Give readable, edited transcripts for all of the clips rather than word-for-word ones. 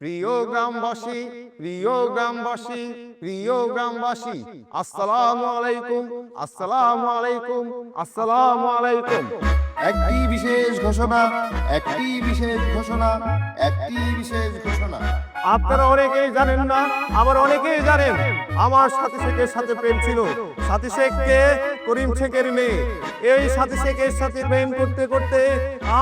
প্রিয় গ্রামবাসী, প্রিয় গ্রামবাসী, প্রিয় গ্রামবাসী, আসসালামু আলাইকুম, আসসালামু আলাইকুম, আসসালামু আলাইকুম। একটি বিশেষ ঘোষণা, একটি বিশেষ ঘোষণা, একটি বিশেষ ঘোষণা। আপনারা অনেকেই জানেন না, আবার অনেকেই জানেন আমার সাথী শেখের সাথে প্রেম ছিল। সাথী শেখকে করিম শেখের মেয়ে। এই সাথী শেখের সাথে প্রেম করতে করতে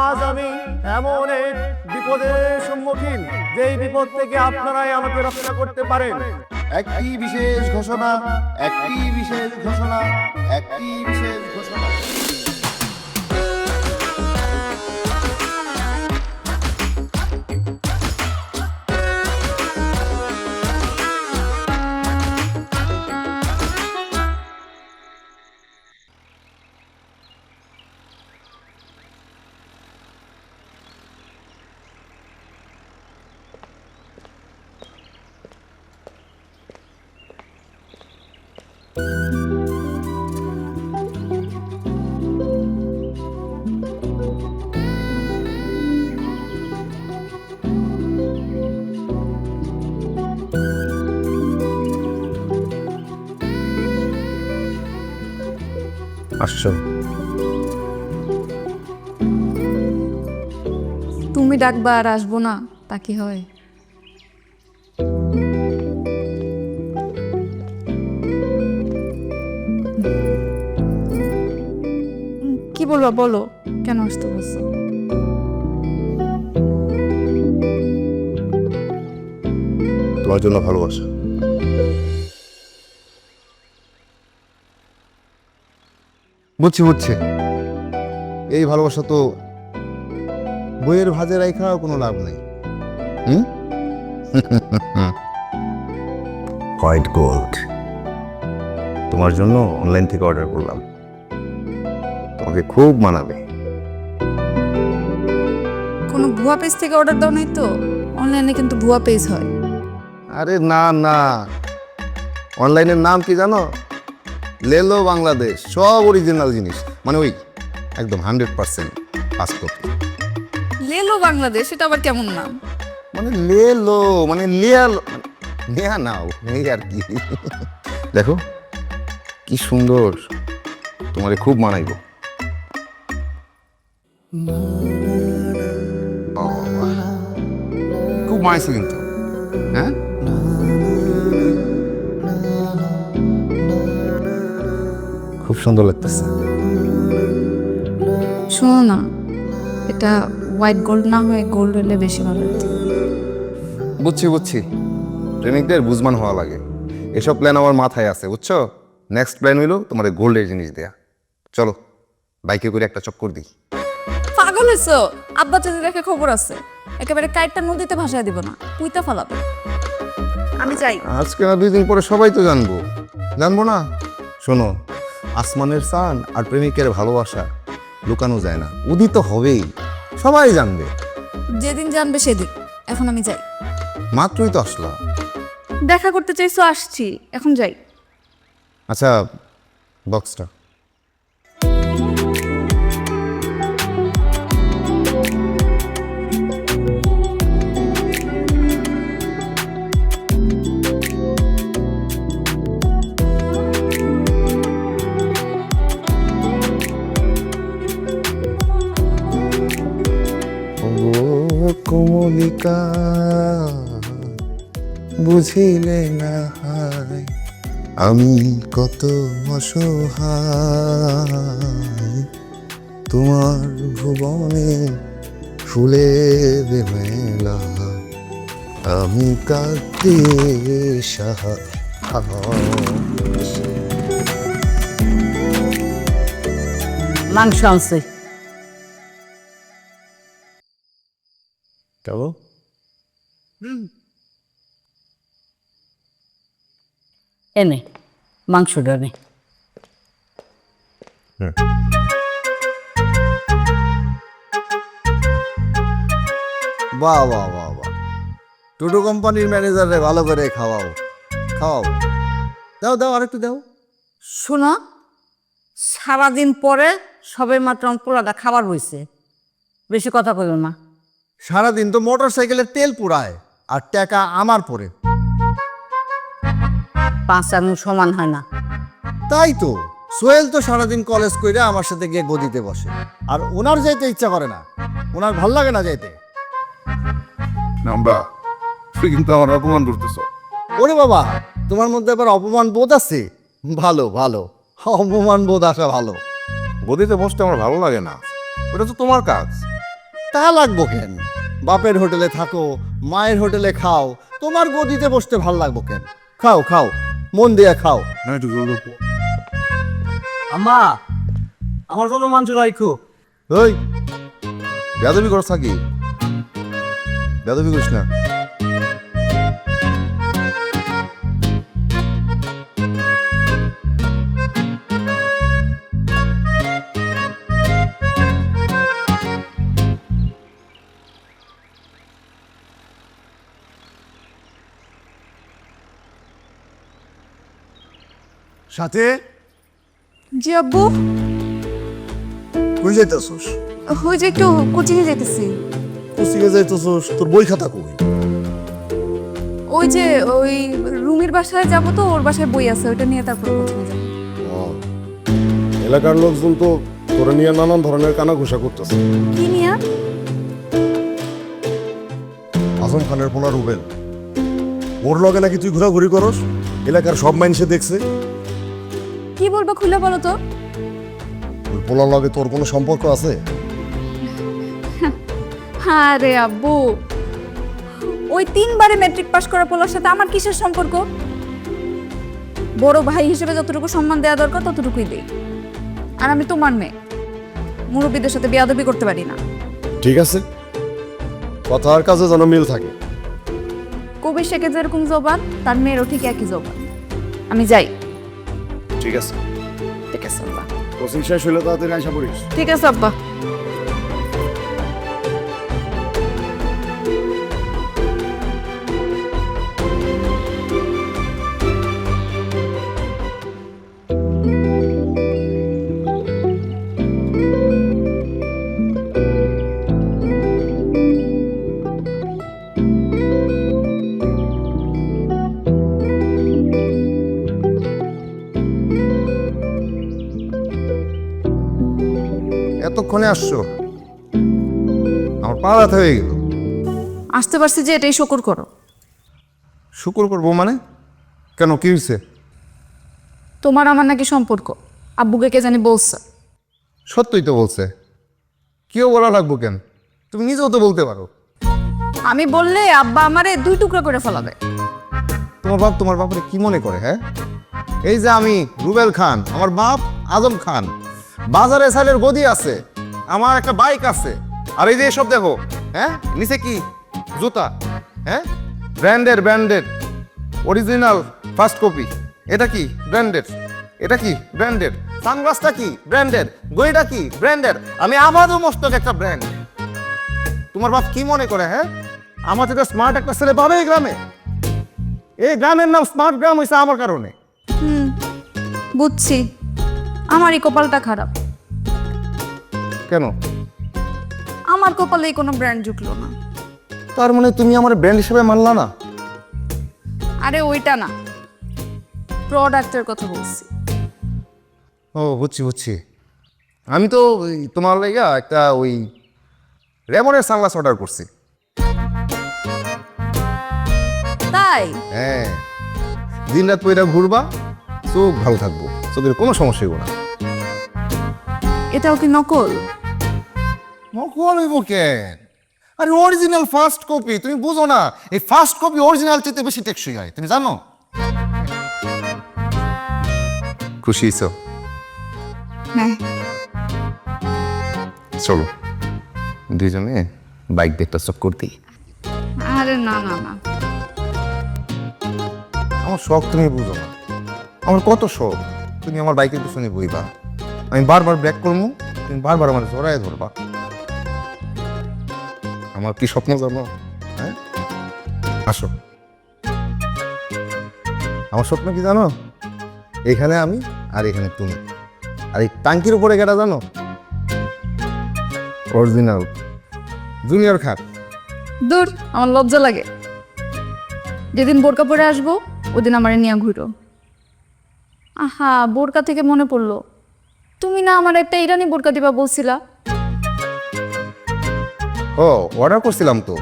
আজ আমি এমন এক বিপদের সম্মুখীন, যেই বিপদ থেকে আপনারাই আমাকে রক্ষা করতে পারেন। একটি বিশেষ ঘোষণা, একটি বিশেষ ঘোষণা, একটি বিশেষ ঘোষণা। আসছো? তুমি ডাকবা আর আসবো না, তা কি হয়? কি বলবা বলো, কেন আসতে বলছো? তোমার জন্য ভালোবাসা। বুঝছি বুঝছি, এই ভালোবাসা তো বইয়ের ভাজে রাইখাও কোনো লাভ নেই। হোয়াইট গোল্ড তোমার জন্য অনলাইন থেকে অর্ডার করলাম, তোমাকে খুব মানাবে। কোনো ভুয়া পেজ থেকে অর্ডার দাও নাই তো? অনলাইনে কিন্তু ভুয়া পেজ হয়। আরে না না, অনলাইনের নাম কি জানো? লেলো বাংলাদেশ, সব অরিজিনাল জিনিস, মানে ওই একদম 100% ফার্স্ট কপি। লেলো বাংলাদেশ, এটা আবার কেমন নাম? মানে লেলো মানে লিয়ালো, নেয়া নাও এই আর কি। দেখো কি সুন্দর, তোমারে খুব মানাইব। খুব মানাইছে কিন্তু, হ্যাঁ? খুব সুন্দর লাগতেছে। শোনো না, এটা হোয়াইট গোল্ড না হয়ে গোল্ড হলে বেশি ভালো হতো। বুঝছি বুঝছি, প্রেমিকদের বুঝমান হওয়া লাগে। এসব প্ল্যান আমার মাথায় আছে, বুঝছো? নেক্সট প্ল্যান হইলো তোমার গোল্ডের জিনিস দেয়া। চলো বাইকে করে একটা চক্কর দিই। পাগল হয়েছো? আব্বা যদি দেখে খবর আছে, একেবারে কাইটটা নদীতে ভাসায় দিব না, পুইতা ফালাবে। আমি যাই। আজকে না 2 দিন পরে সবাই তো জানবো, জানবো না? শোনো, আসমানের চান আর প্রেমিকের ভালোবাসা লুকানো যায় না, উদিত হবেই, সবাই জানবে। যেদিন জানবে সেদিন। এখন আমি যাই। মাত্রই তো আসলাম। দেখা করতে চাইছো, আসছি, এখন যাই। আচ্ছা, বক্সটা কমলিকা বুঝিলে না হায়, আমি কত অসহায়, তোমার ভুবনে ফুলের মেলা, আমি কাঁদতে সাহা। মাংস আনছে। কেমন? এনে মাংসটা নে। বাহ বাহ বাহ বাহ, টোটো কোম্পানির ম্যানেজারে ভালো করে খাওয়াও খাওয়াও। দাও দাও আরেকটু দাও। শোনো, সারাদিন পরে সবে মাত্র আমার পোলাটা খাবার হয়েছে, বেশি কথা কইও না। সারাদিন তো মোটর সাইকেলের তেল পুরায়, আর টাকা আমার পরে। 5 আঙুল সমান হয় না। তাই তো সোহেল তো সারাদিন কলেজ কইরা আমার সাথে গিয়ে গদিতে বসে, আর ওনার যাইতে ইচ্ছা করে না, ওনার ভাল লাগে না যাইতে। নাম্বা তুই কিন্তু আমার অপমান করতেছ। ওরে বাবা, তোমার মধ্যে আবার অপমান বোধ আছে? ভালো ভালো, অপমান বোধ আসা ভালো। গদিতে বসতে আমার ভালো লাগে না, ওটা তো তোমার কাজ। তা লাগবো কেন? বাপের হোটেলে থাকো, মায়ের হোটেলে খাও, তোমার গদিতে বসতে ভাল লাগবো কেন? খাও খাও, মন দিয়ে খাও। না একটু জোরে বল। আম্মা, আমার জন্য মাংস রাখো। ওই বেয়াদবি করছ নাকি? বেয়াদবি করিস না। সাথে জি আব্বু, কই যাইতেছস? ওই যে একটু কোচিংয়ে যেতেছি। কোচিংয়ে যাইতেছস? তোর বই খাতা কই? ওই যে ওই রুমির বাসায় যাবো, তো ওর বাসায় বই আছে, ওইটা নিয়ে তারপর কোচিংয়ে যাবো। এলাকার লোকজন তো তোরা নিয়ে নানান ধরনের কানাঘুষা করতেছে। কি নিয়া? আজম খানের পোলা রুবেল, ওর লগে নাকি তুই ঘোরাঘুরি করস, এলাকার সব মানুষে দেখছে। কি বলবো খুলে বলো তো। ওই পোলার লগে তোর কোনো সম্পর্ক আছে? আরে আব্বু, ওই 3বারে ম্যাট্রিক পাশ করা পোলার সাথে আমার কিসের সম্পর্ক? বড় ভাই হিসেবে যতটুকু সম্মান দেওয়া দরকার ততটুকুই দেই। আর আমি তোমার মেয়ে, মুরব্বীদের সাথে বেয়াদবি করতে পারি না। ঠিক আছে, কথা আর কাজে যেন মিল থাকে। কবি শেখে যেরকম জবান, তার মেয়েরও ঠিক একই জবান। আমি যাই। ঠিক আছে, ঠিক আছে আব্বা। কোচিং শেষ হইলে তাড়াতাড়ি আশা করিস। ঠিক আছে আব্বা। এতক্ষণে আসছো? আমার পা ব্যথা হয়ে গেল। আসতে পারছি যে এটাই শকর করো। শুকর করবো মানে? কেন, কি হয়েছে? তোমার আমার নাকি সম্পর্ক, আব্বুকে কে জানি বলছে। সত্যই তো বলছে, কেউ বলা লাগবো কেন? তুমি নিজেও তো বলতে পারো। আমি বললে আব্বা আমারে 2 টুকরা করে ফেলাবে। তোমার বাপরে কি মনে করে? হ্যাঁ, এই যে আমি রুবেল খান, আমার বাপ আজম খান, বাজারে সাইলের গদি আছে, আমার একটা বাইক আছে, আর এই যে এসব দেখো, হ্যাঁ নিচে কি জুতা, হ্যাঁ ব্র্যান্ডেড অরিজিনাল ফার্স্ট কপি। এটা কি ব্র্যান্ডেড, এটা কি ব্র্যান্ডেড, সানগ্লাসটা কি ব্র্যান্ডেড, গড়িটা কি ব্র্যান্ডেড, আমি আমারও মস্তক একটা ব্র্যান্ড। তোমার বাপ কি মনে করে? হ্যাঁ, আমার থেকে স্মার্ট একটা ছেলে পাবে এই গ্রামে? এই গ্রামের নাম স্মার্ট গ্রাম হয়েছে আমার কারণে। বুঝছি, আমারই কপালটা খারাপ। কেন? আমার কপালেই কোনো ব্র্যান্ড জুটলো না। তার মানে তুমি আমার ব্র্যান্ড হিসেবে মানলা না? আরে ওইটা না, প্রোডাক্টের কথা বলছি। ও বুঝছি। আমি তো তোমার লাইগা একটা ওই রেমনের সানগ্লাস অর্ডার করছি। তাই? হ্যাঁ, দিন রাত পয়টা ঘুরবা, চোখ ভালো থাকবো, চোখের কোনো সমস্যা হইব না। এটাও কি নকল? নকল হইব কেন? আরে অরিজিনাল ফার্স্ট কপি, তুমি বুঝো না? এই ফার্স্ট কপি অরিজিনাল চেয়ে বেশি টেকসই হয়, তুমি জানো? খুশি হইছো? হ্যাঁ। চলো দুইজনে বাইক দিয়ে একটা চক্কর দিই। আরে না না না, আমার শখ তুমি বুঝো না, আমার কত শখ। তুমি আমার বাইকের পিছনে বইবা, আমি বারবার ব্রেক করবো, তুমি বারবার আমার জড়ায় ধরবা। আমার কি স্বপ্ন জানো? হ্যাঁ, আসো। আমার স্বপ্ন কি জানো? এখানে আমি আর এখানে তুমি, আর এই টাঙ্কির উপরে গেটা জানো? অরিজিনাল জুনিয়র খাট। দূর, আমার লজ্জা লাগে। যেদিন বোরকা পরে আসবো ওদিন আমারে নিয়ে ঘুরো। আহা, বোরকা থেকে মনে পড়লো, তুমি না আমার একটা ইরানি বোরকা দিবা বলছিলা। ও অর্ডার করছিলাম তো।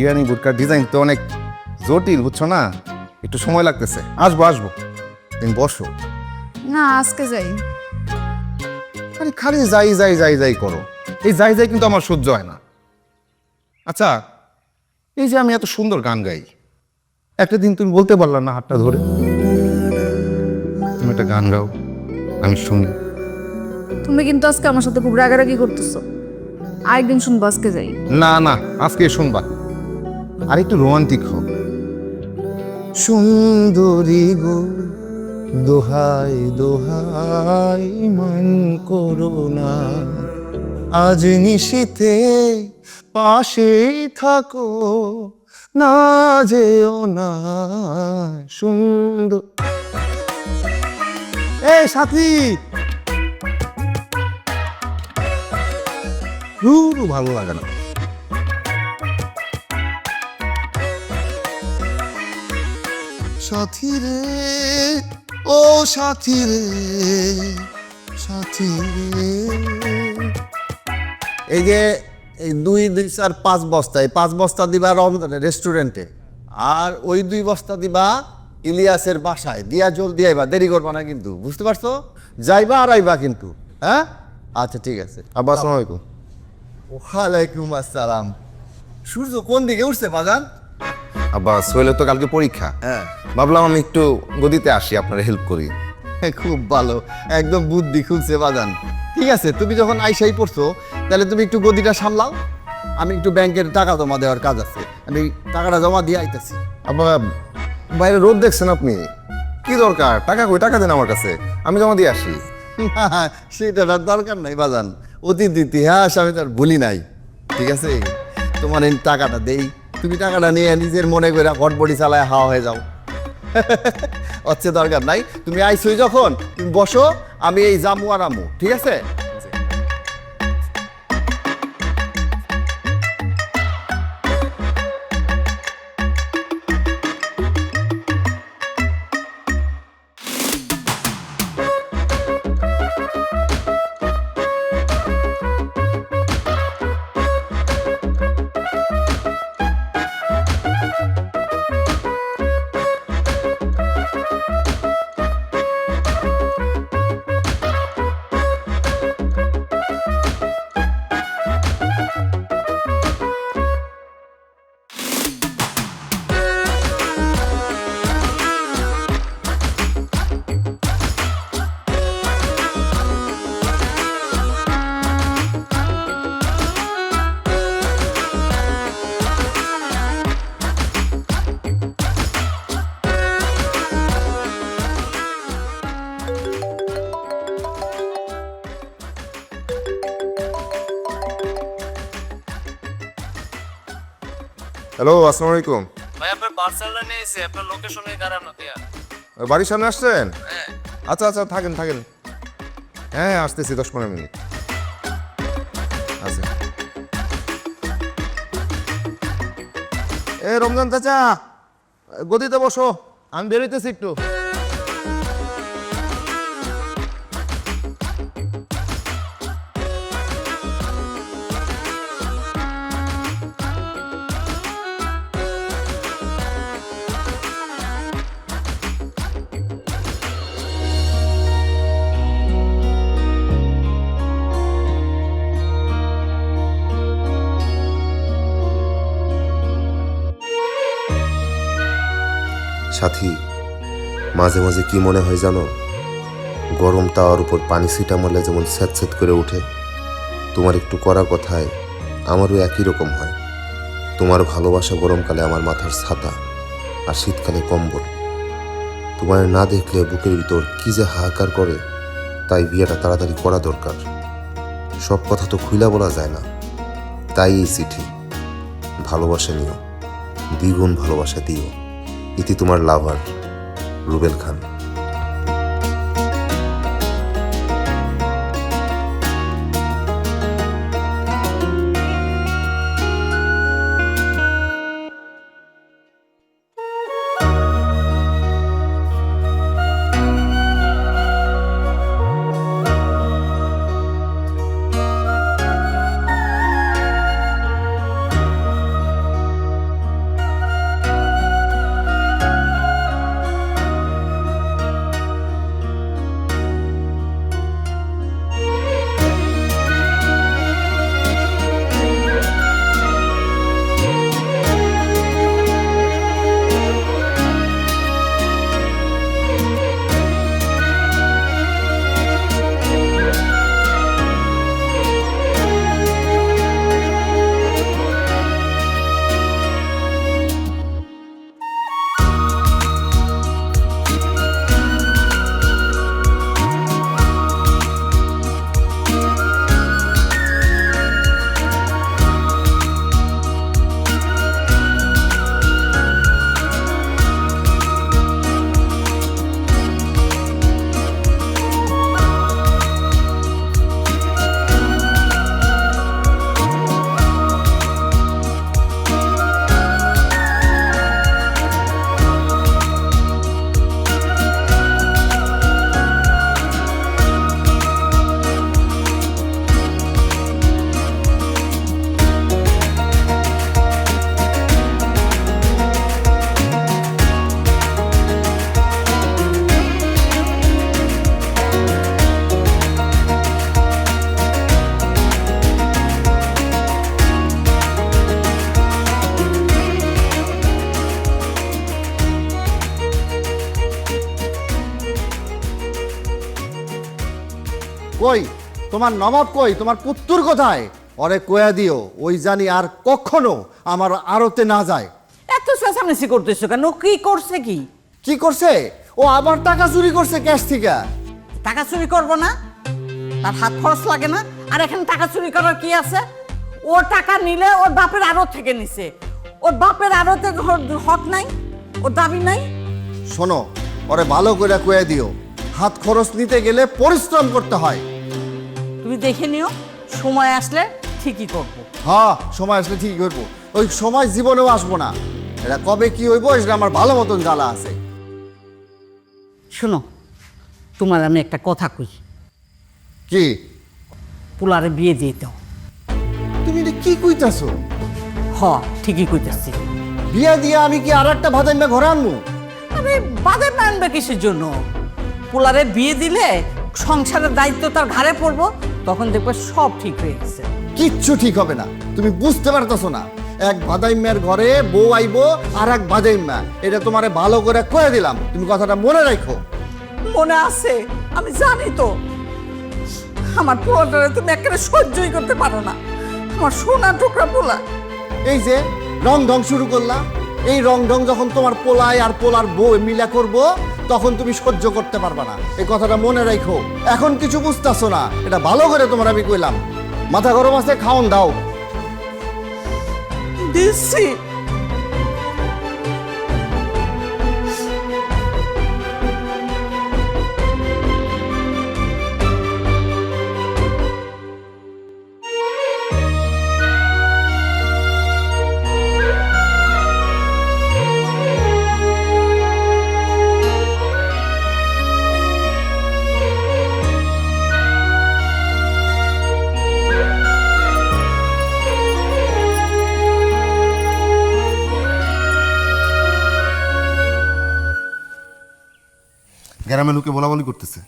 ইরানি বুটকার ডিজাইন তো অনেক জটিল, বুঝছো না, একটু সময় লাগতেছে। আসবো আসবো, তুমি বসো। না, আজকে যাই। আরে খালি যাই যাই যাই যাই করো, এই যাই যাই কিন্তু আমার সহ্য হয় না। আচ্ছা, এই যে আমি এত সুন্দর গান গাই, একটা দিন তুমি বলতে পারলা না হাতটা ধরে তুমি একটা গান গাও, আমি শুনি? তুমি কিন্তু আজকে আমার সাথে খুব রাগারাগি করতেছো। আরেকদিন শুনবো, আজকে যাই। না না, আজকে শুনবা। আর একটু রোমান্টিক হোক। সুন্দরী গো, দোহাই দোহাই মান করো না, আজ নিশীথে পাশেই থাকো, না যেও না সুন্দর। এই সাথী, ভালো লাগে না। সাথী রে, ও সাথী রে, সাথী রে। এই যে এই 2, 4, 5 বস্তা, এই 5 বস্তা দিবা রেস্টুরেন্টে, আর ওই 2 বস্তা দিবা ইলিয়াসের বাসায় দিয়া। জলদি আইবা, দেরি করবা না কিন্তু, বুঝতে পারছো? যাইবা আর আইবা কিন্তু, হ্যাঁ? আচ্ছা ঠিক আছে। আব্বা আসসালামু আলাইকুম। ওয়ালাইকুম আসসালাম। সূর্য কোন দিকে উঠছে বাজান? আব্বা সোহেলের তো কালকে পরীক্ষা, হ্যাঁ, ভাবলাম আমি একটু গদিতে আসি, আপনার হেল্প করি। খুব ভালো, একদম বুদ্ধি খুলছে বাজান। ঠিক আছে, তুমি যখন আইসাই পড়ছো, তাহলে তুমি একটু গদিটা সামলাও, আমি একটু ব্যাংকের টাকা জমা দেওয়ার কাজ আছে, আমি টাকাটা জমা দিয়ে আইতাছি। আব্বা বাইরে রোদ দেখছেন আপনি, কি দরকার? টাকা কই, টাকা দেন আমার কাছে, আমি জমা দিয়ে আসি। সেটার দরকার নাই বাজান, অতীত ইতিহাস আমি তার ভুলি নাই। ঠিক আছে, তোমার এই টাকাটা দেই, তুমি টাকাটা নিয়ে নিজের মনে করে ঘটবড়ি চালায় হাওয়া হয়ে যাও। হচ্ছে দরকার নাই, তুমি আইসই যখন, তুমি বসো, আমি এই জামু আর আমু। ঠিক আছে? হ্যালো, আসসালামু আলাইকুম। ভাই আপনার পার্সেলটা নিয়ে এসে আপনার লোকেশনে দাঁড়ানো দিয়া। বাড়ির সামনে আসছেন? হ্যাঁ। আচ্ছা আচ্ছা, থাকেন থাকেন, হ্যাঁ আসতেছি 10-15 মিনিট। আচ্ছা। এ রমজান চাচা, গদিতে বসো, আমি বেরোইতেছি একটু। সাথী, মাঝে মাঝে কি মনে হয় জানো, গরম তাওয়ার উপর পানি ছিটা মারলে যেমন স্যাঁত করে ওঠে, তোমার একটু করা কথায় আমারও একই রকম হয়। তোমার ভালোবাসা গরমকালে আমার মাথার ছাতা, আর শীতকালে কম্বল। তোমার না দেখলে বুকের ভিতর কি যে হাহাকার করে, তাই বিয়েটা তাড়াতাড়ি করা দরকার। সব কথা তো খুইলা বলা যায় না, তাই এই চিঠি। ভালোবাসা নিও, দ্বিগুণ ভালোবাসা দিও। ইতি তোমার লাভার, রুবেল খান। কই তোমার নবাব কই, তোমার পুত্তুর কোথায়? ওরে কয়া দিও ওই জানি আর কখনো আমার আড়তে না যায়। এত চেঁচামেচি করতেছো কেন? ও কি করছে কি? কি করছে? ও আবার টাকা চুরি করছে ক্যাশ থেকে। টাকা চুরি করবো না? তার হাত খরচ লাগে না? আর এখানে টাকা চুরি করার কি আছে? ও টাকা নিলে ওর বাপের আড়ত থেকে নিছে। ওর বাপের আড়তে হক নাই, ওর দাবি নাই। শোনো, ওরে ভালো করে কয়ে দিও হাত খরচ নিতে গেলে পরিশ্রম করতে হয়। তুমি দেখে নিও, সময় আসলে ঠিকই করবো। হ্যাঁ, সময় আসলে ঠিকই করবো। ওই সময় জীবনেও আসবো না। এটা কবে কি হইব এটা আমার ভালো মতন জ্বালা আছে। শোনো, তোমার আমি একটা কথা কই। কি? পোলারে বিয়ে দিয়ে দাও। তুমি এটা কি কইতাছো? হ, ঠিকই কইতাছি। বিয়ে দিয়ে আমি কি আর একটা ভাদাইমা ঘরে আনবো? আরে বাদে আনবে কিসের জন্য? পোলারে বিয়ে দিলে সংসারের দায়িত্ব তার ঘাড়ে পড়বো, তখন দেখবে সব ঠিক হয়ে গেছে। কিচ্ছু ঠিক হবে না, তুমি বুঝতে পারতেছো না। এক ভাদাইম্যার ঘরে বউ আইবো আর এক ভাদাইম্যা, এটা তোমারে ভালো করে কয়ে দিলাম, তুমি কথাটা মনে রাখো। মনে আছে, আমি জানি তো। আমার পোলাটারে তুমি একেবারে সহ্যই করতে পারো না। আমার সোনা টুকরা পোলা। এই যে রং ঢং শুরু করলা, এই রং ঢং যখন তোমার পোলায় আর পোলার বউ মিলা করব, তখন তুমি সহ্য করতে পারবা না। এই কথাটা মনে রাখো। এখন কিছু বুঝতেছো না, এটা ভালো করে তোমার আমি কইলাম। মাথা গরম আছে, খাওন দাও। দিচ্ছি। গ্রামে লোকে বলা বলি করতেছে,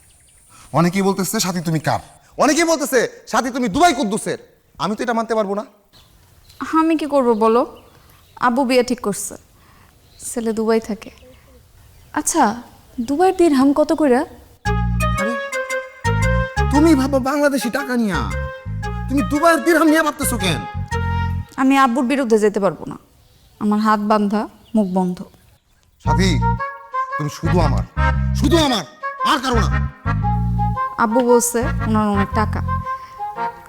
অনেকেই বলতেছে সাথী তুমি কার, অনেকেই বলতেছে সাথী তুমি দুবাই কুদ্দুসের। আমি তো এটা মানতে পারবো না। আমি কি করব বলো? আব্বু বিয়ে ঠিক করছে, ছেলে দুবাই থাকে। আচ্ছা, দুবাইয়ের দিরহাম কত করে? তুমি ভাবো বাংলাদেশি টাকা নিয়া, তুমি দুবাইয়ের দিরহাম নিয়ে ভাবতেছো কেন? আমি আব্বুর বিরুদ্ধে যেতে পারবো না, আমার হাত বান্ধা, মুখ বন্ধ। সাথী তুমি শুধু আমার, শুধু আমার, আর কারো না। আব্বু বলছে ওনার অনেক টাকা,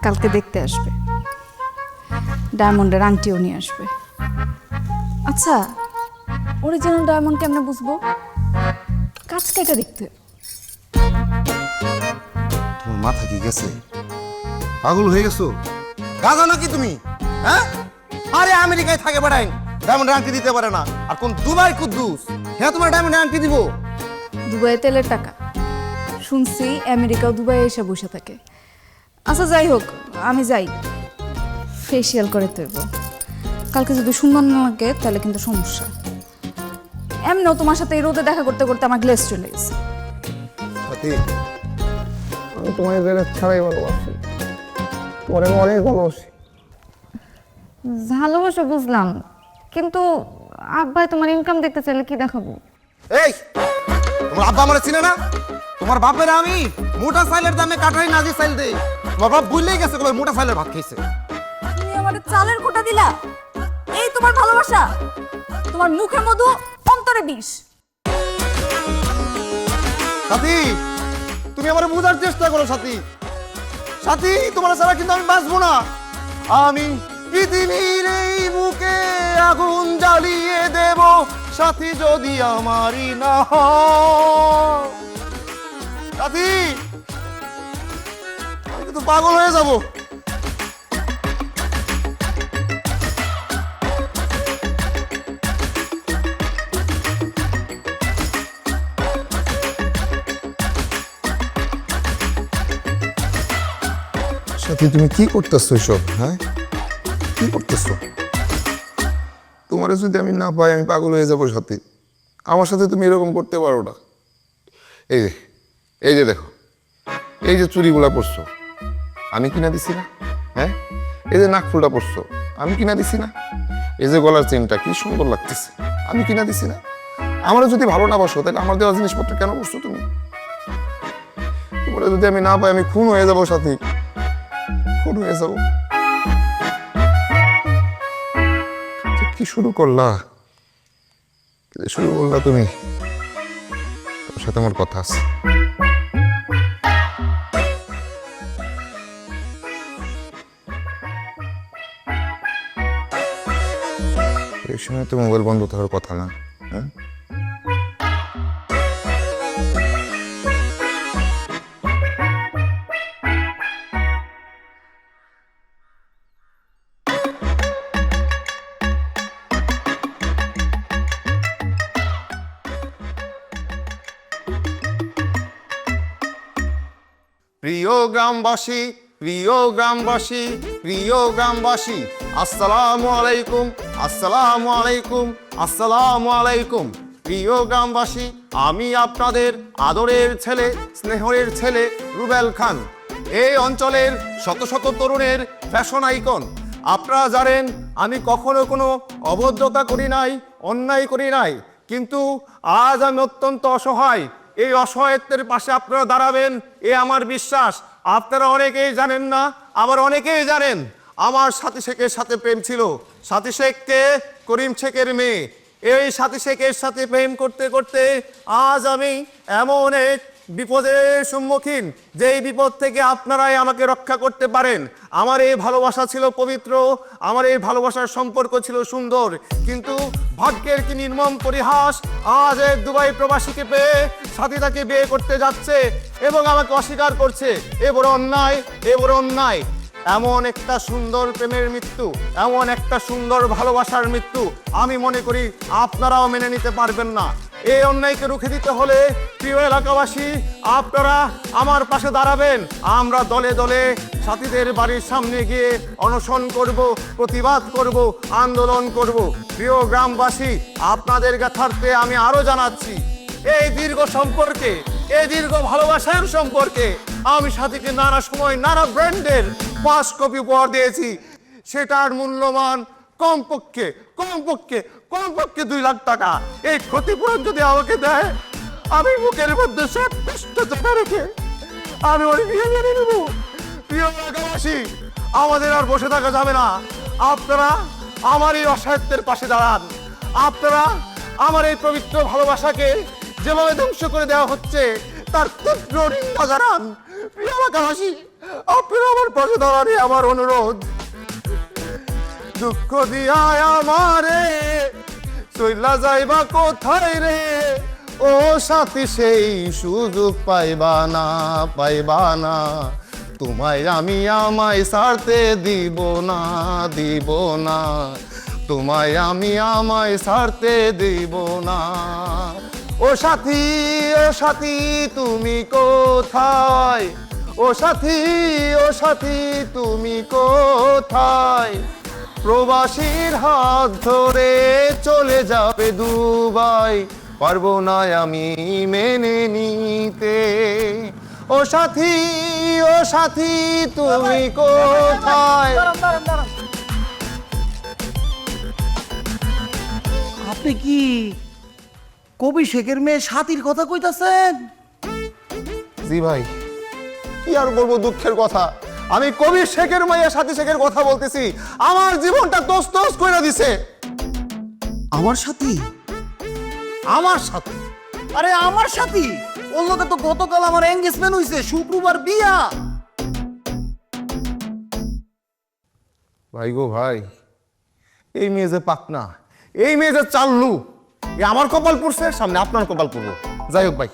কালকে দেখতে আসবে, ডায়মন্ডের আংটিও নিয়ে আসবে। আচ্ছা, অরিজিনাল ডায়মন্ড কেমনে বুঝবো? কাজ কেটে দেখতে। তোমার মাথা কি গেছে? পাগল হয়ে গেছো? গাধা নাকি তুমি? হ্যাঁ, আরে আমেরিকায় থাকে বেড়াইন, ডায়মন্ড আংটি দিতে পারে না, আর কোন দুবাই কুদ্দুস হ্যাঁ তোমার ডায়মন্ড আংটি দিব? দুবাইয়ে তেলের টাকা, শুনছি আমেরিকাও দুবাই এসে বসে থাকে। আচ্ছা যাই হোক, আমি যাই, ফেসিয়াল করে তৈব। কালকে যদি সুন্দর না লাগে তাহলে কিন্তু সমস্যা। এমনও তোমার সাথে এই রোদে দেখা করতে করতে আমার গ্লেজ চলে গেছে। সাথী, আমি তোমার জেলে ছাড়াই ভালোবাসি, তোমার আমি অনেক ভালোবাসি। ভালোবাসা বুঝলাম, কিন্তু আব্বাই তোমার ইনকাম দেখতে চাইলে কি দেখাবো? এই তোমার আব্বা আমার চিনে না? তোমার বাপের আমি মোটা চাইলের দামে কাটাই নাজি চাইল দেই। তোমার বাপ ভুললেই গেছে মোটা চাইলের ভাত খাইছে। তুমি আমাদের চালের কোটা দিলা, এই তোমার ভালোবাসা? তোমার মুখে মধু, অন্তরে বিষ। সাথী, তুমি আমার বোঝার চেষ্টা করো সাথী। সাথী, তোমার ছাড়া কিন্তু আমি বাঁচবো না। আমি পৃথিবীর এই বুকে আগুন জ্বালিয়ে দেব, সাথী যদি আমারই না হয়। সাথী, আমি কিন্তু পাগল হয়ে যাব। সাথী, তুমি কি করতেছো এসব? হ্যাঁ, কি করতেছো? তোমার যদি আমি না পাই আমি পাগল হয়ে যাবো সাথী। আমার সাথে তুমি এরকম করতে পারো না। এই যে দেখো, এই যে চুড়িগুলা পরছো আমি কিনা দিছি না? হ্যাঁ, এই যে নাকফুলটা পরছো আমি কিনা দিছি না? এই যে গলার চেনটা কি সুন্দর লাগতেছে আমি কিনা দিছি না? আমারও যদি ভালো না বাসো তাহলে আমার দেওয়া জিনিসপত্র কেন করছো তুমি? ওরা যদি আমি না পাই আমি খুন হয়ে যাবো সাথী, খুন হয়ে যাবো। কি শুরু করলা, কি শুরু করলা তুমি? তোমার সাথে আমার কথা আছে। এই সময় তো মোবাইল বন্ধ থাকার কথা না, হ্যাঁ? প্রিয় গ্রামবাসী, প্রিয় গ্রামবাসী, প্রিয় গ্রামবাসী, আসসালামু আলাইকুম, আসসালামু আলাইকুম, আসসালামু আলাইকুম। প্রিয় গ্রামবাসী, আমি আপনাদের আদরের ছেলে, স্নেহের ছেলে রুবেল খান, এই অঞ্চলের শত শত তরুণের ফ্যাশন আইকন। আপনারা জানেন আমি কখনো কোনো অভদ্রতা করি নাই, অন্যায় করি নাই, কিন্তু আজ আমি অত্যন্ত অসহায়। এই অসহায়ত্বের পাশে আপনারা দাঁড়াবেন এ আমার বিশ্বাস। আপনারা অনেকেই জানেন না, আবার অনেকেই জানেন আমার সাথী শেখের সাথে প্রেম ছিল। সাথী শেখকে করিম শেখের মেয়ে। এই সাথী শেখের সাথে প্রেম করতে করতে আজ আমি এমন এক বিপদের সম্মুখীন, যেই বিপদ থেকে আপনারাই আমাকে রক্ষা করতে পারেন। আমার এই ভালোবাসা ছিল পবিত্র, আমার এই ভালোবাসার সম্পর্ক ছিল সুন্দর, কিন্তু ভাগ্যের কি নির্মম পরিহাস, আজ এক দুবাই প্রবাসীকে পেয়ে সাথী তাকে বিয়ে করতে যাচ্ছে এবং আমাকে অস্বীকার করছে। এ বড় অন্যায়, এ বড় অন্যায়। এমন একটা সুন্দর প্রেমের মৃত্যু, এমন একটা সুন্দর ভালোবাসার মৃত্যু আমি মনে করি আপনারাও মেনে নিতে পারবেন না। এই অন্যায়কে রুখে দিতে হলে প্রিয় এলাকাবাসী আপনারা আমার পাশে দাঁড়াবেন। আমরা দলে দলে সাথীদের বাড়ির সামনে গিয়ে অনশন করব, প্রতিবাদ করব, আন্দোলন করব। প্রিয় গ্রামবাসী, আপনাদের জ্ঞাতার্থে আমি আরো জানাচ্ছি, এই দীর্ঘ সম্পর্কে, এই দীর্ঘ ভালোবাসার সম্পর্কে আমি সাথীকে নানা সময় নানা ব্র্যান্ডের 5 কপি উপহার দিয়েছি। সেটার মূল্যমান কমপক্ষে কমপক্ষে কমপক্ষে 2 লাখ টাকা। এই ক্ষতিপূরণ যদি আমাকে দেয়, আমি বুকের মধ্যে সব কষ্ট চেপে রেখে আমি ওই বিয়ে মেনে নেব। প্রিয় এলাকাবাসী, আমাদের আর বসে থাকা যাবে না। আপনারা আমার এই অসহায়ত্বের পাশে দাঁড়ান। আপনারা আমার এই পবিত্র ভালোবাসাকে যেভাবে ধ্বংস করে দেওয়া হচ্ছে তার তীব্র নিন্দা জানান। প্রিয় এলাকাবাসী, আপনারা আমার পাশে দাঁড়ান, আমার অনুরোধ। দুঃখ দিয়া আমারে চইলা যাইবা কোথায় রে, ও সাথী সেই সুযোগ পাইবা না, পাইবা না। তোমায় আমি আমায় ছাড়তে দিব না, দিব না। তোমায় আমি আমায় ছাড়তে দিব না। ও সাথী, ও সাথী তুমি কোথায়, ও সাথী, ও সাথী তুমি কোথায়? প্রবাসীর হাত ধরে চলে যাবে দুবাই, পারবো না আমি মেনে নিতে। ও সাথী, ও সাথী তুমি কোথায়? আপনি কি কবি শেখের মেয়ে সাথীর কথা কইতাছেন? জি ভাই, কি আর বলবো দুঃখের কথা। আমি কবি শেখের মাইয়া সাথী শেখের কথা বলতেছি। আমার জীবনটা দোস দোস করে দিছে। আমার সাথী? আমার সাথে? আরে আমার সাথী? ওর লোকে তো গতকাল আমার এঙ্গেজমেন্ট হইছে, শুক্রবার বিয়া। ভাই গো ভাই, এই মেয়ে যে পাকনা, এই মেয়ে যে চাল্লু, এ আমার কপাল পড়ছে, সামনে আপনার কপাল পড়বো। যাই হোক ভাই,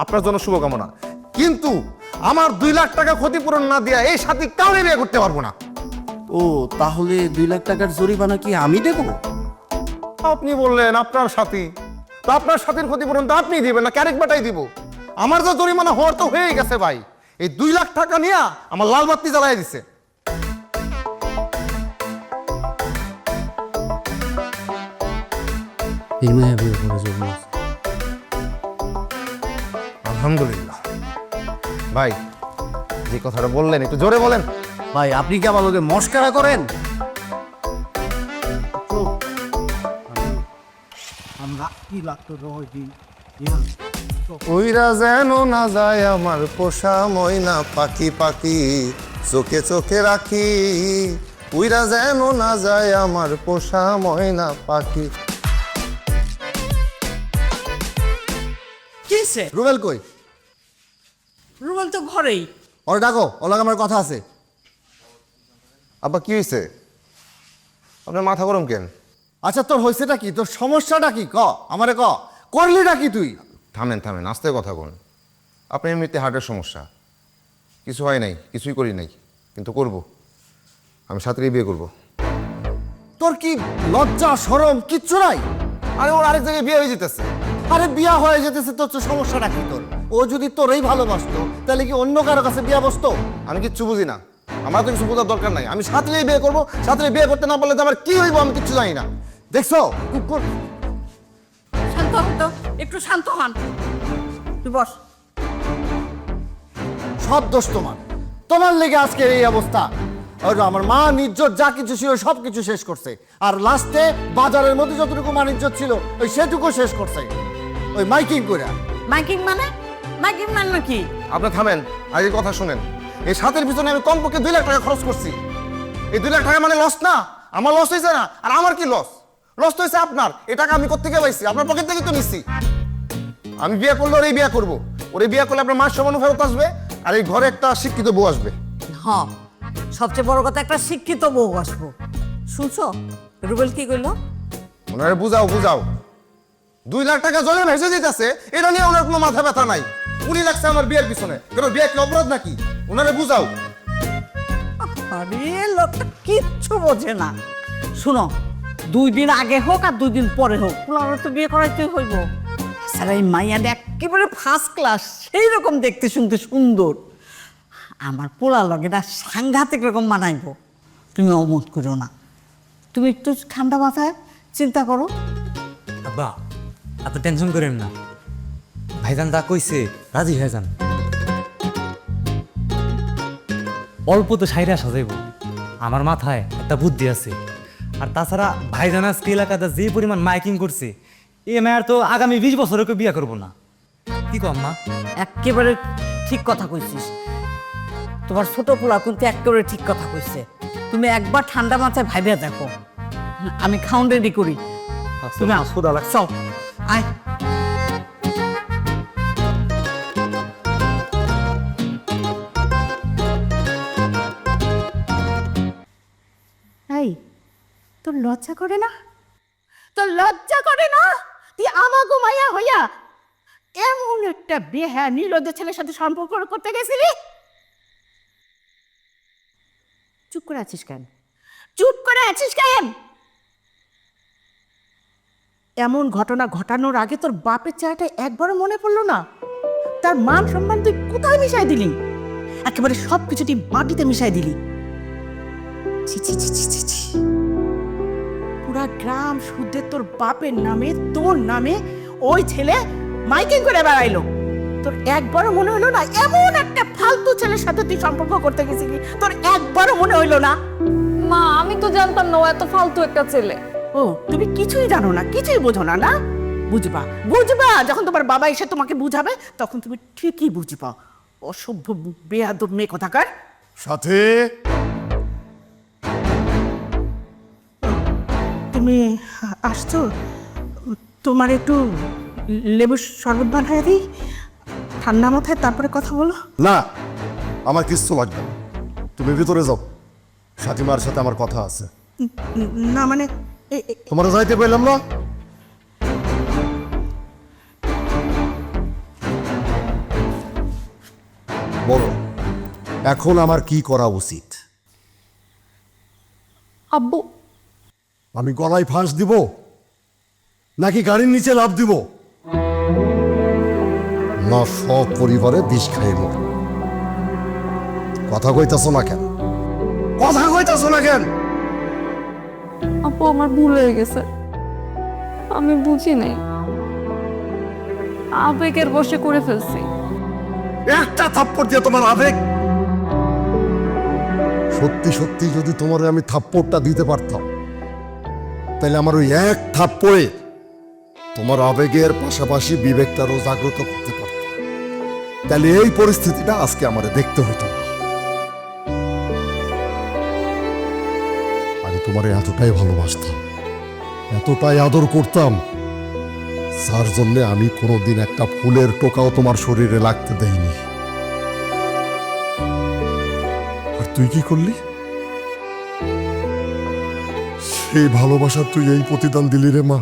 আপনার জন্য শুভকামনা, কিন্তু আমার 2 লাখ টাকা ক্ষতিপূরণ না দিয়া এই সাথী কাউরে বিয়ে করতে পারবো না। ও, তাহলে 2 লাখ টাকার জরিমানা কি আমি দেব? আপনি বললেন আপনার সাথী, তো আপনার সাথীর ক্ষতিপূরণ তো আপনি দিবেন না, ক্যারেক বাটাই দিব। আমার যে জরিমানা হওয়ার তো হয়ে গেছে ভাই। এই 2 লাখ টাকা নিয়ে আমার লাল বাতি জ্বালাই দিছে। আলহামদুলিল্লাহ। ভাই, যে কথাটা বললেন একটু জোরে বলেন। ভাই, আপনি কি আমার লোকে মস্কারা করেন? আমরা কি লাগতো উইরা যেন না যায় আমার পোষা ময়না পাখি পাখি চোখে চোখে রাখি উইরা যেন না যায় আমার পোষা ময়না পাখি। কিসে রুবেল কই? রুবেল তো ঘরেই। ওর ডাকো, ওর লাগে আমার কথা আছে। আব্বা কি হয়েছে? আপনার মাথা গরম কেন? আচ্ছা তোর হয়েছেটা কি, তোর সমস্যাটা কি ক আমারে ক, করলিটা কি তুই? থামেন থামেন, আস্তে কথা বলুন। আপনি এমনিতে হার্টের সমস্যা, কিছু হয় নাই, কিছুই করি নাই, কিন্তু করব। আমি সাথেই বিয়ে করব। তোর কি লজ্জা শরম কিচ্ছু নাই? আরে ওর আরেক জায়গায় বিয়ে হয়ে যেতেছে। আরে বিয়া হয়ে যেতেছে তোর তো সমস্যাটা কি তোর? ও যদি তোরই ভালোবাসতো তাহলে কি অন্য কারো কাছে বিয়া বসতো? আমি কিচ্ছু বুঝি না, আমার তো কিছু বোঝার দরকার নাই। আমি সাথেই বিয়ে করব, সাথে বিয়ে করতে না পারলে তো আমার কি হইব আমি কিচ্ছু জানি না। দেখছো কুকুর? শান্ত হন তো, একটু শান্ত হন। তুই বস। সব দোষ তোমার, তোমার লেগে আজকের এই অবস্থা। আর আমার মা ইজ্জত যা কিছু ছিল সব কিছু শেষ করছে, আর লাস্টে বাজারের মধ্যে যতটুকু মান ইজ্জত ছিল ওই সেটুকু শেষ করছে ওই মাইকিং করে। মাইকিং মানে? মাইকিং মানে কি? আপনি থামেন, আগে কথা শুনেন। এই সাথের পিছনে আমি কমপক্ষে 2 লাখ টাকা খরচ করছি। এই 2 লাখ টাকা মানে লস না? আমার লস হয়েছে না? আর আমার কি লস? লস তো হয়েছে আপনার। এই টাকা আমি কোত্থেকে পাইছি? আপনার পকেট থেকে তো নিচ্ছি। আমি বিয়ে করলে ওরে বিয়ে করবো, ওরে বিয়ে করলে আপনার মার সমানু ফেরত আসবে, আর এই ঘরে একটা শিক্ষিত বউ আসবে। হ্যাঁ, সবচেয়ে বড় কথা একটা শিক্ষিত বউ আসবো। শুনছো রুবেল কি কইলো? ওনারে বুঝাও বুঝাও। 2 লাখ টাকা জলে ভেসে দিতেছে, এটা নিয়ে ওনার কোনো মাথা ব্যথা নাই। উনি লাগছে আমার বিয়ের পিছনে, কেন বিয়ে কি অপরাধ নাকি? ওনারে বুঝাও। আরে লোকটা কিচ্ছু বোঝে না। শুনো, 2 দিন আগে হোক আর 2 দিন পরে হোক, পুলার তো বিয়ে করাইতে হইব। স্যার এই মাইয়াটা একেবারে ফার্স্ট ক্লাস, সেই রকম দেখতে শুনতে সুন্দর। আমার পোলা লগেটা সাংঘাতিক রকম মানাইব। তুমি অমত করো না, তুমি একটু ঠান্ডা মাথায় চিন্তা করো। আব্বা আপনি টেনশন করেন না, ভাইজান যা কইছে রাজি হয়ে যান। অল্প তো সাইরা সাজাইব, আমার মাথায় একটা বুদ্ধি আছে। আর তাছাড়া ভাইজান আজকে এলাকাতে যে পরিমাণ মাইকিং করছে, এ মেয়ের তো আগামী 20 বছরকে বিয়ে করবো না। কি কম মা? একেবারে ঠিক কথা কইছিস। তোমার ছোট পোলা কিন্তু একেবারে ঠিক কথা কইছে। তুমি একবার ঠান্ডা মাথায় ভাইবে দেখো। আমি খাউন রেডি করি, তুমি আসো দাদা। চল আয়। এই তোর লজ্জা করে না? তোর লজ্জা করে না? তুই আমাগো মায়া হইয়া এমন একটা বেহা নির্লজ্জ ছেলের সাথে সম্পর্ক করতে গেছিলি? চুপ করে আছিস কেন? চুপ করে আছিস কেন? এমন ঘটনা ঘটানোর আগে তোর বাপের চেহারাটা একবারও মনে পড়লো না? তার মান সম্মান তুই কোথায় মিশাই দিলি? একেবারে সব কিছু তুই মাটিতে মিশাই দিলি। ছি ছি ছি ছি ছি ছি। পুরা গ্রাম শুদ্ধে তোর বাপের নামে তোর নামে ওই ছেলে মাইকিং করে বেড়াইলো। তোর একবারও মনে হলো না এমন একটা ফালতু ছেলের সাথে তুই সম্পর্ক করতে গেছিলি? তোর একবারও মনে হইলো না? মা আমি তো জানতাম না ও এত ফালতু একটা ছেলে। ও তুমি কিছুই জানো না, কিছুই বোঝো না। না বুঝবা, বুঝবা যখন তোমার বাবা এসে তোমাকে বুঝাবে তখন তুমি ঠিকই বুঝবা। অসভ্য বেয়াদব মেয়ে কোথাকার। সাথে তুমি আসছো? তোমার একটু লেবুর শরবত বানায় দিই, ঠান্ডা মাথায়, তারপরে কথা বলো। না, আমার কিচ্ছু লাগবে না। তুমি ভিতরে যাও, সাথীমার সাথে আমার কথা আছে। না মানে তোমার যাইতে পারলাম না। বলো এখন আমার কি করা উচিত? আব্বু আমি গলায় ফাঁস দিব নাকি গাড়ির নিচে লাফ দিব, না সব পরিবারে বিষ খাইব? কথা কইতাছো না কেন? কথা কইতাছো না কেন? আপু আমার ভুল হয়ে গেছে, আমি বুঝি নাই, আবেগের বশে করে ফেলছি। একটা থাপ্পড় দিয়ে তোমার আবেগ? সত্যি সত্যি যদি তোমার আমি থাপ্পড়টা দিতে পারতাম তাহলে আমার ওই এক থাপ্পড়ে তোমার আবেগের পাশাপাশি বিবেকটারও জাগ্রত করতে পারত, তাহলে এই পরিস্থিতিটা আজকে আমারে দেখতে হইতো না। আমি তোমারে এতটাই ভালোবাসতাম, এতটাই আদর করতাম, যার জন্য আমি কোনোদিন একটা ফুলের টোকাও তোমার শরীরে লাগতে দেইনি। আর তুই কি করলি? সেই ভালোবাসার তুই এই প্রতিদান দিলি রে মা।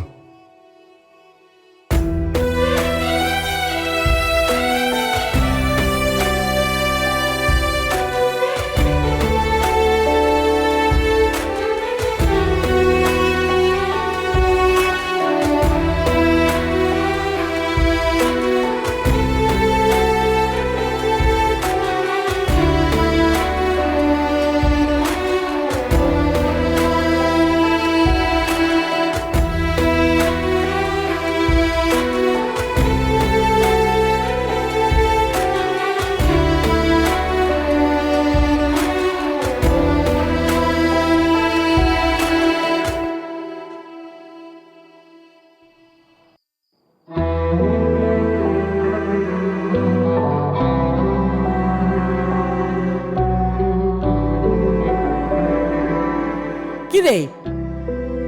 কি রে,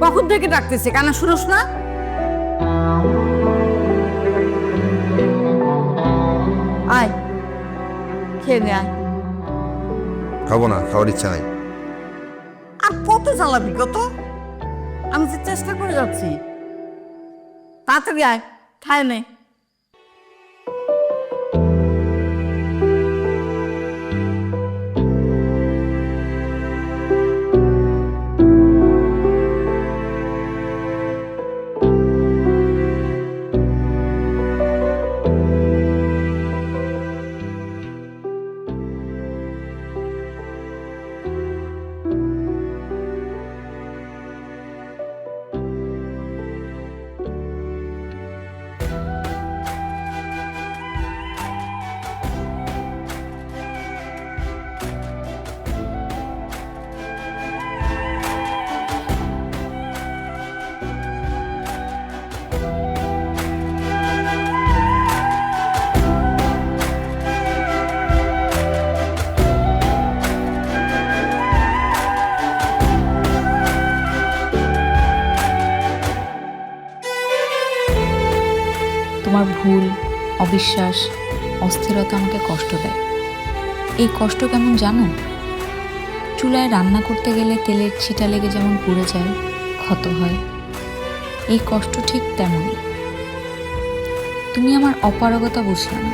কখন থেকে ডাকতেছে, কানা শুনোস না? আয় খেয়ে নে, আয়। খাবো না, খাওয়ার ইচ্ছা নাই। আর কত জ্বালাবি কত? আমি যে চেষ্টা করে যাচ্ছি, তাড়াতাড়ি আয়, খায় নে। তোমার ভুল, অবিশ্বাস, অস্থিরতা আমাকে কষ্ট দেয়। এই কষ্ট কেমন জানো? চুলায় রান্না করতে গেলে তেলের ছিটা লেগে যেমন পুড়ে যায়, ক্ষত হয়, এই কষ্ট ঠিক তেমনই। তুমি আমার অপারগতা বুঝলে না,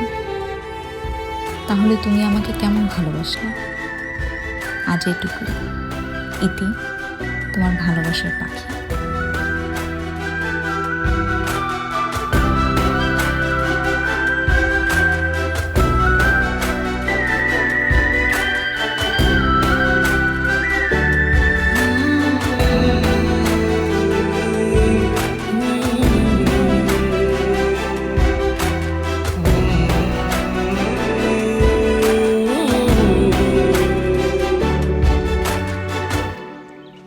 তাহলে তুমি আমাকে কেমন ভালোবাসলে? আজ এটুকু, ইতি, তোমার ভালোবাসার পাখি।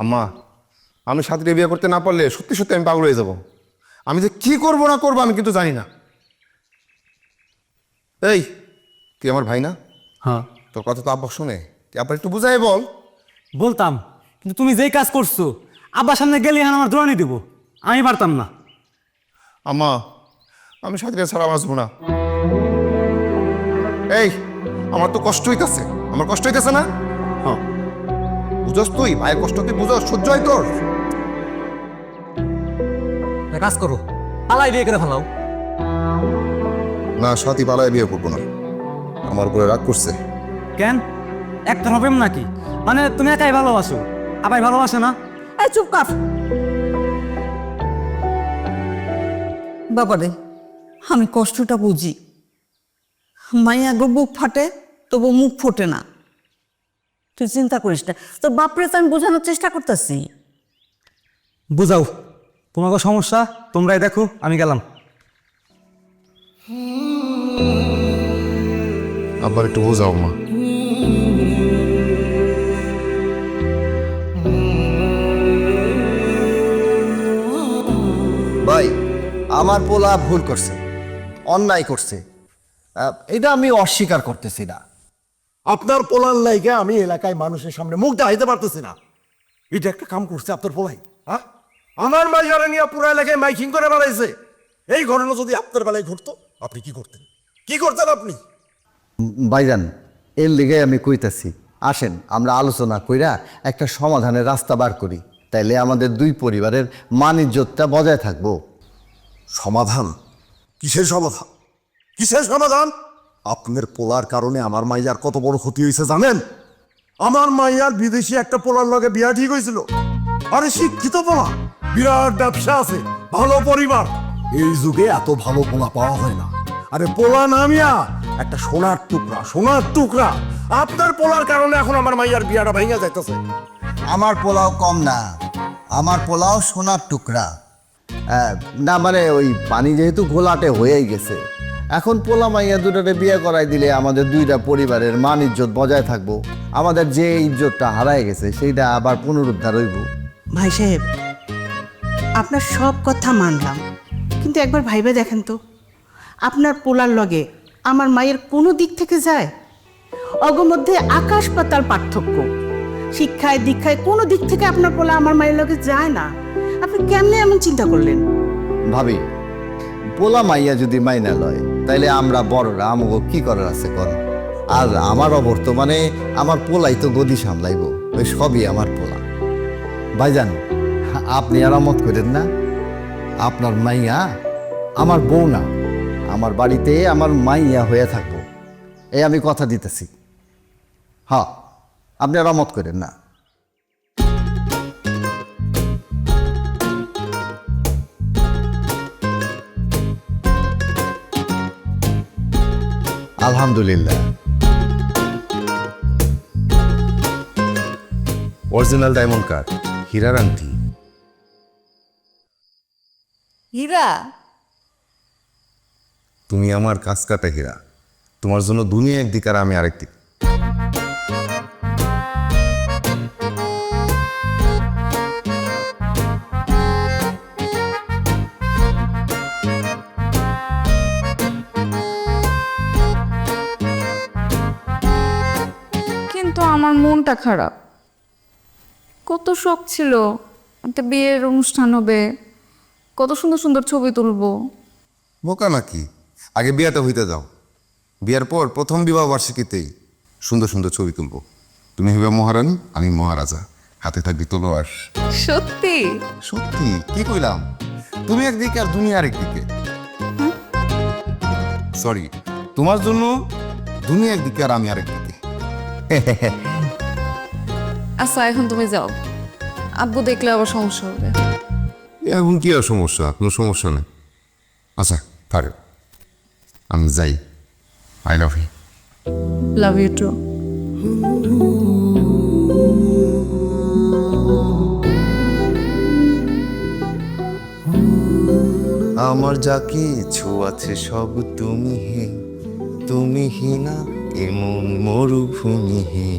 আম্মা, আমি সাথীকে বিয়ে করতে না পারলে সত্যি সত্যি আমি পাগল হয়ে যাব। আমি যে কি করব না করবো আমি কিন্তু জানি না। এই, তুই আমার ভাই না? হ্যাঁ, তোর কথা তো আব্বা শুনে, তুই আব্বা একটু বুঝাই বল। বলতাম, কিন্তু তুমি যেই কাজ করছো আব্বার সামনে গেলে এখন আমার দৌড়ানি দিব, আমি পারতাম না। আম্মা, আমি সাথীকে ছাড়া বাঁচবো না। এই, আমার তো কষ্ট হইতেছে, আমার কষ্ট হইতেছে না? হ্যাঁ, বুঝস তুই ভাইয়ের কষ্ট, তুই বুঝস, সহ্য হয় তোর? এক কাজ করো, পালাই বিয়ে করে ফেলাও। না, সাথী পালায় বিয়ে করবো না, আমার উপরে রাগ করছে। কেন, একতরফা প্রেম নাকি? মানে তুমি একাই ভালোবাসো, আবার ভালোবাসে না? এই চুপ কর বাবারে, আমি কষ্টটা বুঝি। মাইয়া গো বুক ফাটে, তবু মুখ ফোটে না। তুই চিন্তা করিস না, তোর বাপরে তো আমি বোঝানোর চেষ্টা করতেছি। বুঝাও, তোমাকে সমস্যা তোমরাই দেখো, আমি গেলাম। আবার একটু বোঝাও মা। ভাই, আমার পোলা ভুল করছে, অন্যায় করছে, এটা আমি অস্বীকার করতেছি না। আপনার পোলার লাইগে আমি এলাকায় মানুষের সামনে মুখ দেখাইতে পারতেছি না। এটা একটা কাম করছে আপনার পোলাই, হ্যাঁ? আমার মাইয়ারা নিয়ে পুরো এলাকায় মাইকিং করে বেড়াইছে। এই ঘটনা যদি আপনার বেলায় ঘটতো আপনি কি করতেন? কি করতেন আপনি? ভাইজান, এর লিগে আমি কইতাছি, আসেন আমরা আলোচনা কইরা একটা সমাধানের রাস্তা বার করি, তাইলে আমাদের দুই পরিবারের মান ইজ্জতটা বজায় থাকবো। সমাধান? কিসের সমাধান? কিসের সমাধান? আপনার পোলার কারণে আমার মাইয়ার কত বড় ক্ষতি হয়েছে জানেন? আমার মাইয়ার বিদেশি একটা পোলার লগে বিয়া ঠিক হয়েছিল। আরে শিক্ষিত পোলা, বিরাট ব্যবসা আছে, ভালো পরিবার। এই যুগে এত ভালো পোলা পাওয়া হয় না। আরে পোলা নামিয়া একটা সোনার টুকরা, সোনার টুকরা। আপনার পোলার কারণে এখন আমার মাইয়ার বিয়াটা ভেঙে যাইতেছে। আমার পোলাও কম না, আমার পোলাও সোনার টুকরা। না মানে ওই পানি যেহেতু ঘোলাটে হয়েই গেছে, এখন পোলা মাইয়া দুটারে বিয়ে করাই দিলে আমাদের দুইটা পরিবারের মান ইজ্জত বজায় থাকবো। আমাদের যে ইজ্জতটা হারায় গেছে সেইটা আবার পুনরুদ্ধার হইব। ভাই সাহেব, আপনার সব কথা মানলাম, কিন্তু একবার ভাইবে দেখেন তো, আপনার পোলার লগে আমার মায়ের কোনো দিক থেকে যায়? অগমধ্যে আকাশ পাতাল পার্থক্য। শিক্ষায় দীক্ষায় কোনো দিক থেকে আপনার পোলা আমার মায়ের লগে যায় না। আপনি কেমনে এমন চিন্তা করলেন? ভাবি, পোলা মাইয়া যদি মাইনা লয় তাইলে আমরা বড়রা আমাকে কি করার আছে কর। আর আমার অবর্তমানে আমার পোলাই তো গদি সামলাইব, ওই সবই আমার পোলা। ভাইজান, আপনি আর আমত করেন না, আপনার মাইয়া আমার বউ না, আমার বাড়িতে আমার মাইয়া হয়ে থাকবো, এই আমি কথা দিতেছি। হ্যাঁ, আপনি আর আমত করেন না। আলহামদুলিল্লাহ। অরিজিনাল ডায়মন্ড কাট, হীরার আংটি। হীরা? তুমি আমার কাজ কাটা হীরা, তোমার জন্য দুনিয়া একদিক আর আমি আরেক দিক। কিন্তু আমার মনটা খারাপ। কত শখ ছিল একটা বিয়ের অনুষ্ঠান হবে, কত সুন্দর সুন্দর ছবি তুলবো। বোকা নাকি? আগে বিয়াটা হইতে দাও, বিয়ার পর প্রথম বিবাহ বার্ষিকীতেই সুন্দর সুন্দর ছবি তুলবো। তুমি হবে মহারানী, আমি মহারাজা, হাতে থাকবি তলোয়ার। সত্যি? সত্যি, কি কইলাম? তুমি একদিকে আর দুনিয়া আরেকদিকে। সরি, তোমার জন্য দুনিয়া একদিকে আর আমি আরেকদিকে। আচ্ছা, এখন তুমি যাও, আব্বু দেখলে আবার সমস্যা হবে। এখন কি আর সমস্যা? কোনো সমস্যা নেই। আচ্ছা থাক, আমি যাই। I love you. Love you too. আমার যা কিছু আছে সব তুমি হে, তুমি হিনা এমন মরুভূমি হে।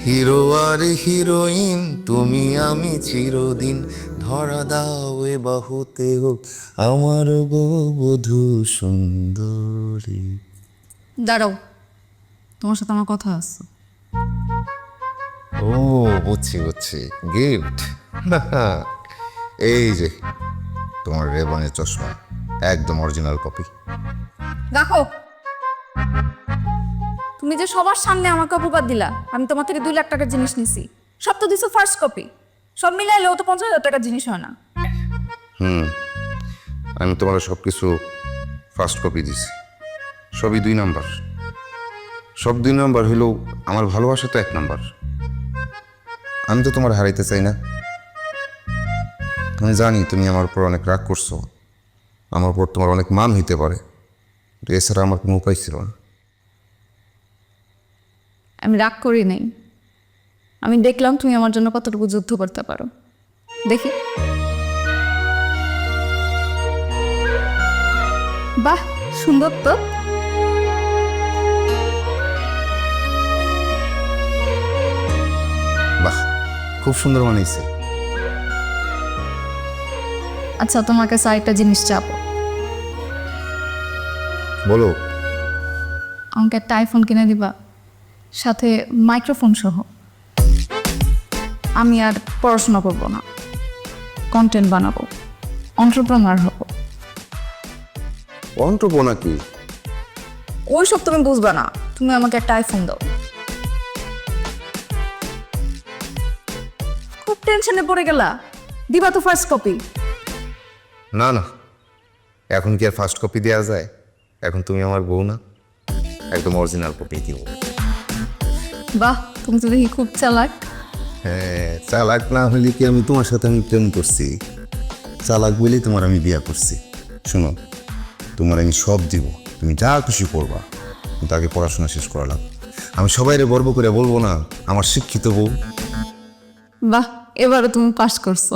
হিরো আর হিরোইন তুমি আমি চিরদিন, ধরা দাও এ বাহুতে হোক আমার বধূ সুন্দরী। দাঁড়াও, তোমার সাথে আমার কথা আছে। ও বুঝছি বুঝছি, গিফট। এই যে তোমার রেবানের চশমা, একদম অরিজিনাল কপি। দেখো, তুমি যে সবার সামনে আমাকে অপবাদ দিলা, আমি তোমার থেকে 2 লাখ টাকার জিনিস নিছি, সব তো দিছো ফার্স্ট কপি, সব মিলাইলেও তো 50,000 টাকার জিনিস হয় না। আমি তোমার সব কিছু ফার্স্ট কপি দিছি, সবই 2 নাম্বার। সব 2 নাম্বার হইলেও আমার ভালোবাসা তো 1 নাম্বার। আমি তো তোমার হারাইতে চাই না। আমি জানি তুমি আমার উপর অনেক রাগ করছো, আমার উপর তোমার অনেক মান হইতে পারে, এছাড়া আমার কোনো উপায় ছিল না। আমি রাগ করি নাই, আমি দেখলাম তুমি আমার জন্য কতটুকু যুদ্ধ করতে পারো। দেখি। বাহ, সুন্দর তো। বাহ, খুব সুন্দর বানিয়েছে। আচ্ছা তোমার কাছে আরেকটা জিনিস চাবো। বলো। আমাকে একটা আইফোন কিনে দিবা, সাথে মাইক্রোফোন সহ। আমি আর পড়াশোনা করবো না, কন্টেন্ট বানাবো, এন্টারপ্রেনার হব। অন্ট্রপনা কি? ওইসব তুমি বুঝবা না, তুমি আমাকে একটা আইফোন দাও। খুব টেনশনে পড়ে গেলা, দিবা তো ফার্স্ট কপি। না না, এখন কি আর ফার্স্ট কপি দেওয়া যায়? এখন তুমি আমার বউ না, একদম অরিজিনাল কপি দিব। বাহ, তুমি তো দেখি খুব চালাক। হ্যাঁ, চালাক না হলে কি আমি তোমার সাথে আমি প্রেম করছি? চালাক বলেই তোমার আমি বিয়ে করছি। শোনো, তোমার আমি সব দিব, তুমি যা খুশি করবা, কিন্তু আগে পড়াশোনা শেষ করা লাগবে। আমি সবাইরে গর্ব করে বলবো না আমার শিক্ষিত বউ। বাহ, এবারে তুমি পাস করছো।